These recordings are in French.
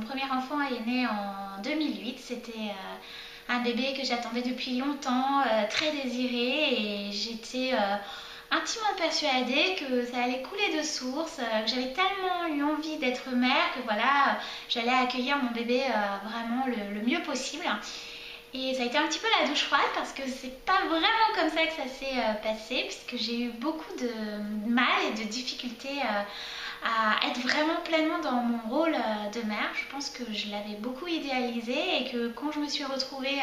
mon premier enfant est né en 2008. C'était un bébé que j'attendais depuis longtemps, très désiré, et j'étais intimement persuadée que ça allait couler de source, que j'avais tellement eu envie d'être mère que voilà, j'allais accueillir mon bébé vraiment le mieux possible. Et ça a été un petit peu la douche froide parce que c'est pas vraiment comme ça que ça s'est passé, puisque j'ai eu beaucoup de mal et de difficultés à être vraiment pleinement dans mon rôle de mère. Je pense que je l'avais beaucoup idéalisé et que quand je me suis retrouvée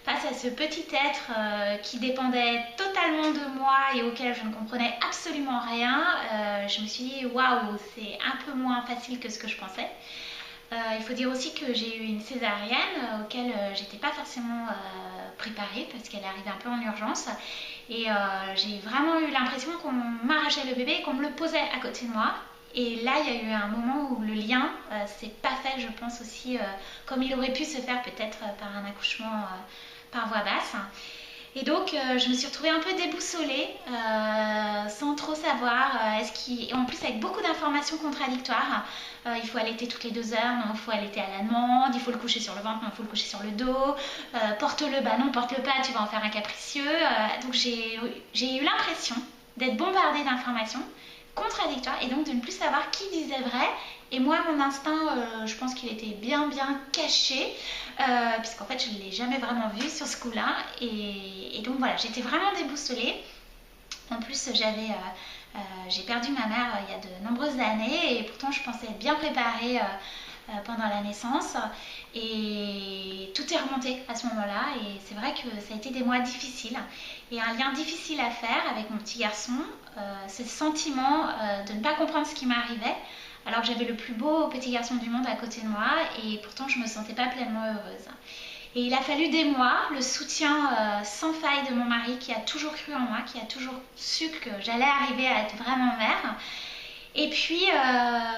face à ce petit être qui dépendait totalement de moi et auquel je ne comprenais absolument rien, je me suis dit waouh, c'est un peu moins facile que ce que je pensais. Il faut dire aussi que j'ai eu une césarienne auquel j'étais pas forcément préparée parce qu'elle arrivait un peu en urgence, et j'ai vraiment eu l'impression qu'on m'arrachait le bébé et qu'on me le posait à côté de moi. Et là, il y a eu un moment où le lien s'est pas fait, je pense aussi, comme il aurait pu se faire peut-être par un accouchement par voie basse. Et donc, je me suis retrouvée un peu déboussolée, sans trop savoir. Et en plus, avec beaucoup d'informations contradictoires. Il faut allaiter toutes les 2 heures, non, il faut allaiter à la demande, il faut le coucher sur le ventre, non, il faut le coucher sur le dos. Porte-le, bah non, porte-le pas, tu vas en faire un capricieux. Donc, j'ai eu l'impression d'être bombardée d'informations contradictoires et donc de ne plus savoir qui disait vrai. Et moi, mon instinct, je pense qu'il était bien caché, puisqu'en fait, je ne l'ai jamais vraiment vu sur ce coup-là. Et donc voilà, j'étais vraiment déboussolée. En plus, j'ai perdu ma mère il y a de nombreuses années, et pourtant, je pensais être bien préparée pendant la naissance. Et tout est remonté à ce moment-là. Et c'est vrai que ça a été des mois difficiles. Et un lien difficile à faire avec mon petit garçon, c'est le sentiment de ne pas comprendre ce qui m'arrivait, alors que j'avais le plus beau petit garçon du monde à côté de moi, et pourtant je ne me sentais pas pleinement heureuse. Et il a fallu des mois, le soutien sans faille de mon mari qui a toujours cru en moi, qui a toujours su que j'allais arriver à être vraiment mère. Et puis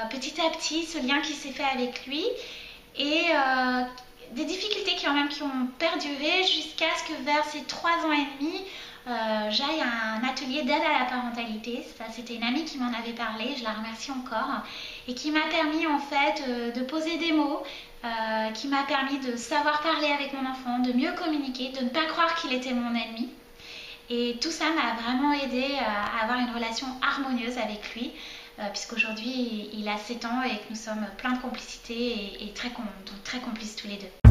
petit à petit, ce lien qui s'est fait avec lui, et des difficultés qui ont perduré jusqu'à ce que vers ces 3 ans et demi, j'aille à un atelier d'aide à la parentalité. Ça, c'était une amie qui m'en avait parlé, je la remercie encore, et qui m'a permis en fait de poser des mots, qui m'a permis de savoir parler avec mon enfant, de mieux communiquer, de ne pas croire qu'il était mon ennemi. Et tout ça m'a vraiment aidé à avoir une relation harmonieuse avec lui, puisqu'aujourd'hui il a 7 ans et que nous sommes pleins de complicité et très complices tous les deux.